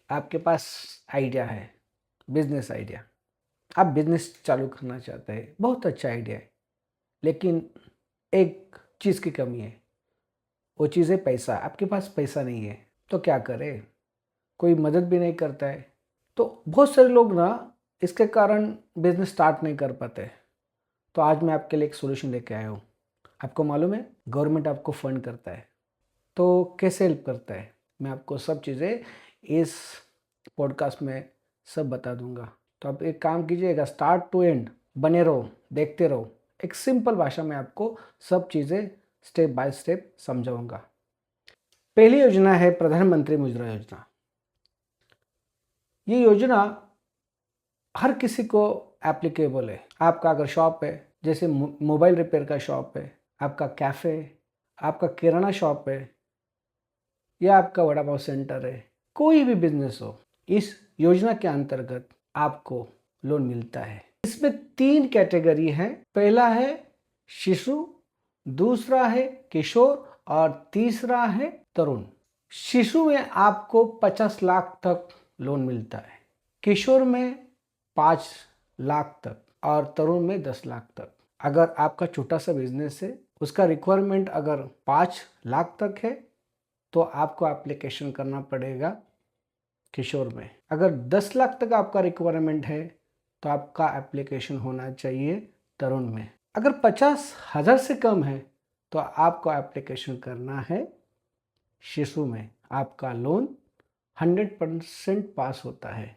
आपके पास आइडिया है, business idea, आप बिजनेस चालू करना चाहते हैं, बहुत अच्छा आइडिया है, लेकिन एक चीज़ की कमी है, वो चीज़ है पैसा। आपके पास पैसा नहीं है तो क्या करें, कोई मदद भी नहीं करता है। तो बहुत सारे लोग ना इसके कारण बिजनेस स्टार्ट नहीं कर पाते। तो आज मैं आपके लिए एक सोल्यूशन लेके आया हूँ। आपको मालूम है गवर्नमेंट आपको फंड करता है, तो कैसे हेल्प करता है मैं आपको सब चीज़ें इस पॉडकास्ट में सब बता दूंगा। तो आप एक काम कीजिएगा, स्टार्ट टू एंड बने रहो, देखते रहो। एक सिंपल भाषा में आपको सब चीज़ें स्टेप बाय स्टेप समझाऊंगा। पहली योजना है प्रधानमंत्री मुद्रा योजना। ये योजना हर किसी को एप्लीकेबल है। आपका अगर शॉप है, जैसे मोबाइल रिपेयर का शॉप है, आपका कैफ़े है, आपका किराना शॉप है, या आपका वड़ा पाव सेंटर है, कोई भी बिजनेस हो, इस योजना के अंतर्गत आपको लोन मिलता है। इसमें 3 कैटेगरी है। पहला है शिशु, दूसरा है किशोर और तीसरा है तरुण। शिशु में आपको 50 लाख तक लोन मिलता है, किशोर में 5 लाख तक और तरुण में 10 लाख तक। अगर आपका छोटा सा बिजनेस है, उसका रिक्वायरमेंट अगर 5 लाख तक है तो आपको एप्लीकेशन करना पड़ेगा किशोर में। अगर 10 लाख तक आपका रिक्वायरमेंट है तो आपका एप्लीकेशन होना चाहिए तरुण में। अगर 50,000 से कम है तो आपको एप्लीकेशन करना है शिशु में। आपका लोन 100% पास होता है।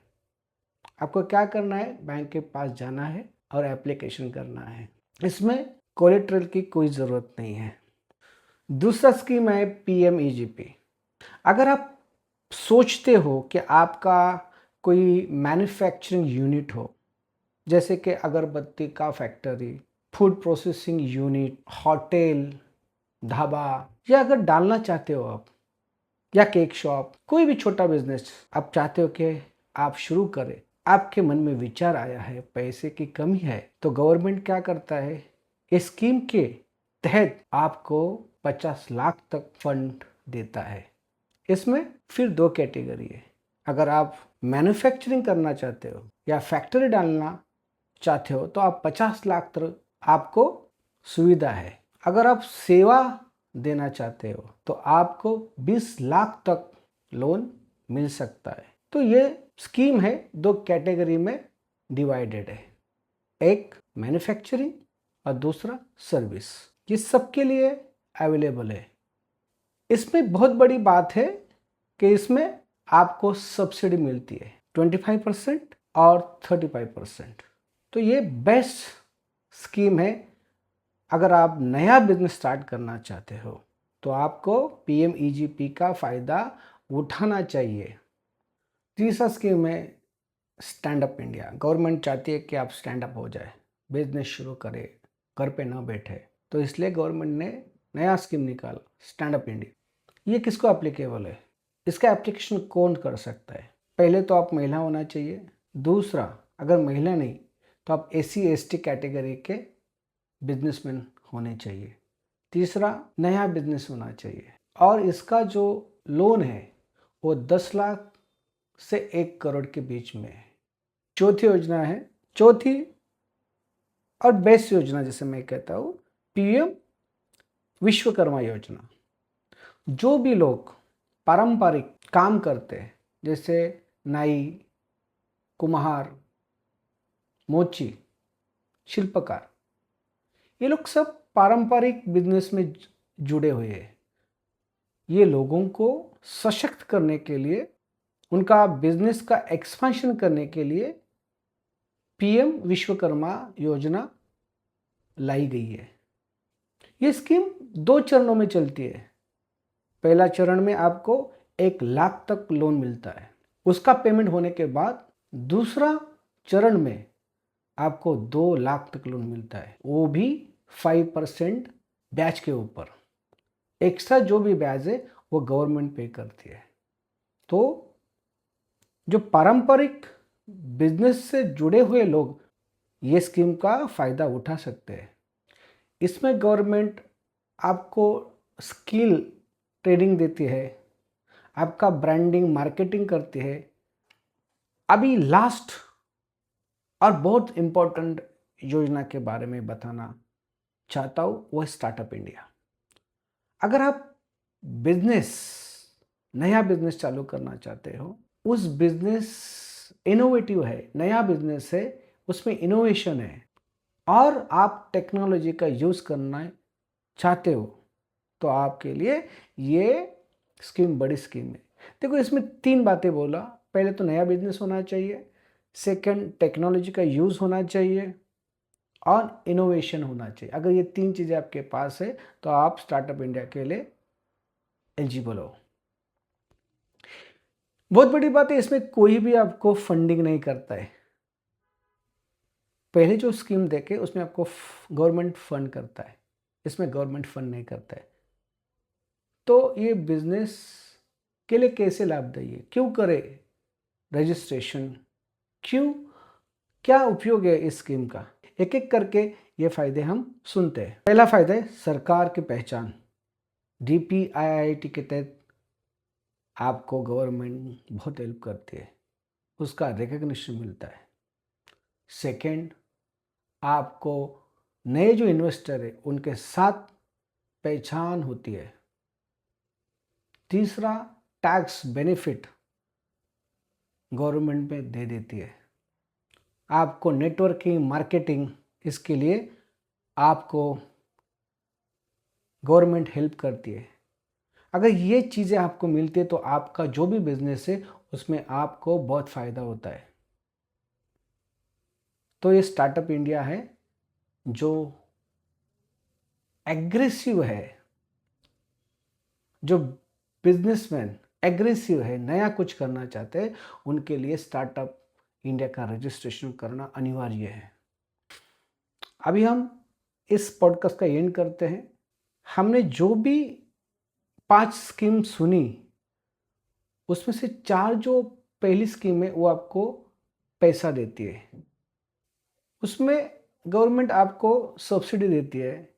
आपको क्या करना है, बैंक के पास जाना है और एप्लीकेशन करना है। इसमें कोलेट्रल की कोई ज़रूरत नहीं है। दूसरा स्कीम है पीएमईजीपी। अगर आप सोचते हो कि आपका कोई मैन्युफैक्चरिंग यूनिट हो, जैसे कि अगरबत्ती का factory, food processing unit, hotel, dhaba, या अगर डालना चाहते हो आप, या केक शॉप, कोई भी छोटा बिजनेस आप चाहते हो कि आप शुरू करें, आपके मन में विचार आया है, पैसे की कमी है, तो गवर्नमेंट क्या करता है, इस स्कीम के तहत आपको 50 लाख तक फंड देता है। इसमें फिर 2 कैटेगरी है। अगर आप मैन्युफैक्चरिंग करना चाहते हो या फैक्ट्री डालना चाहते हो तो आप 50 लाख तक आपको सुविधा है। अगर आप सेवा देना चाहते हो तो आपको 20 लाख तक लोन मिल सकता है। तो ये स्कीम है, 2 कैटेगरी में डिवाइडेड है, एक मैन्युफैक्चरिंग और दूसरा सर्विस। ये सबके लिए अवेलेबल है। इसमें बहुत बड़ी बात है कि इसमें आपको सब्सिडी मिलती है 25% और 35%। तो ये बेस्ट स्कीम है। अगर आप नया बिजनेस स्टार्ट करना चाहते हो तो आपको पीएमईजीपी का फ़ायदा उठाना चाहिए। तीसरा स्कीम है स्टैंड अप इंडिया। गवर्नमेंट चाहती है कि आप स्टैंड अप हो जाए, बिजनेस शुरू करें, घर पे ना बैठे, तो इसलिए गवर्नमेंट ने नया स्कीम निकाला स्टैंड अप इंडिया। ये किसको एप्लीकेबल है, इसका एप्लीकेशन कौन कर सकता है? पहले तो आप महिला होना चाहिए। दूसरा, अगर महिला नहीं तो आप SC/ST कैटेगरी के बिजनेसमैन होने चाहिए। तीसरा, नया बिजनेस होना चाहिए। और इसका जो लोन है वो 10 लाख से 1 करोड़ के बीच में है। चौथी योजना है, चौथी और बेस्ट योजना जिसे मैं कहता हूँ, पीएम विश्वकर्मा योजना। जो भी लोग पारंपरिक काम करते हैं, जैसे नाई, कुम्हार, मोची, शिल्पकार, ये लोग सब पारंपरिक बिजनेस में जुड़े हुए हैं। ये लोगों को सशक्त करने के लिए, उनका बिजनेस का एक्सपेंशन करने के लिए पीएम विश्वकर्मा योजना लाई गई है। ये स्कीम 2 चरणों में चलती है। पहला चरण में आपको 1 लाख तक लोन मिलता है, उसका पेमेंट होने के बाद दूसरा चरण में आपको 2 लाख तक लोन मिलता है, वो भी 5% ब्याज के ऊपर। एक्स्ट्रा जो भी ब्याज है वो गवर्नमेंट पे करती है। तो जो पारंपरिक बिजनेस से जुड़े हुए लोग ये स्कीम का फ़ायदा उठा सकते हैं। इसमें गवर्नमेंट आपको स्किल ट्रेनिंग देती है, आपका ब्रांडिंग मार्केटिंग करती है, अभी लास्ट और बहुत इम्पोर्टेंट योजना के बारे में बताना चाहता हूँ, वो है स्टार्टअप इंडिया। अगर आप बिजनेस नया बिजनेस चालू करना चाहते हो, उस बिजनेस इनोवेटिव है, नया बिजनेस है, उसमें इनोवेशन है और आप टेक्नोलॉजी का यूज़ करना चाहते हो, तो आपके लिए ये स्कीम बड़ी स्कीम है। देखो, इसमें 3 बातें बोला। पहले तो नया बिजनेस होना चाहिए, सेकंड टेक्नोलॉजी का यूज़ होना चाहिए और इनोवेशन होना चाहिए। अगर ये 3 चीज़ें आपके पास है तो आप स्टार्टअप इंडिया के लिए एलिजिबल हो। बहुत बड़ी बात है, इसमें कोई भी आपको फंडिंग नहीं करता है। पहले जो स्कीम देखे उसमें आपको गवर्नमेंट फंड करता है, इसमें गवर्नमेंट फंड नहीं करता है। तो ये बिजनेस के लिए कैसे लाभदायी है, क्यों करे रजिस्ट्रेशन, क्यों, क्या उपयोग है इस स्कीम का, एक एक करके ये फायदे हम सुनते हैं। पहला फायदा है सरकार की पहचान। DPIIT के तहत आपको गवर्नमेंट बहुत हेल्प करती है, उसका रिकग्निशन मिलता है। सेकंड, आपको नए जो इन्वेस्टर है उनके साथ पहचान होती है। तीसरा, टैक्स बेनिफिट गवर्नमेंट में दे देती है। आपको नेटवर्किंग, मार्केटिंग, इसके लिए आपको गवर्नमेंट हेल्प करती है। अगर ये चीज़ें आपको मिलती है तो आपका जो भी बिजनेस है उसमें आपको बहुत फ़ायदा होता है। तो ये स्टार्टअप इंडिया है जो एग्रेसिव है, जो बिजनेसमैन एग्रेसिव है, नया कुछ करना चाहते हैं, उनके लिए स्टार्टअप इंडिया का रजिस्ट्रेशन करना अनिवार्य है। अभी हम इस पॉडकास्ट का एंड करते हैं। हमने जो भी 5 स्कीम सुनी, उसमें से 4 जो पहली स्कीम है वो आपको पैसा देती है, उसमें गवर्नमेंट आपको सब्सिडी देती है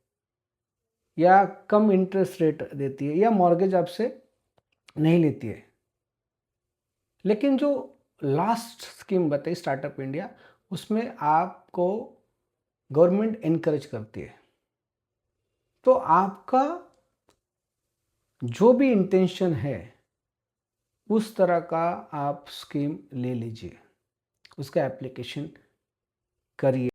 या कम इंटरेस्ट रेट देती है या मॉर्गेज आपसे नहीं लेती है। लेकिन जो लास्ट स्कीम बताई स्टार्टअप इंडिया, उसमें आपको गवर्नमेंट इनकरेज करती है। तो आपका जो भी इंटेंशन है उस तरह का आप स्कीम ले लीजिए, उसका एप्लीकेशन करिए।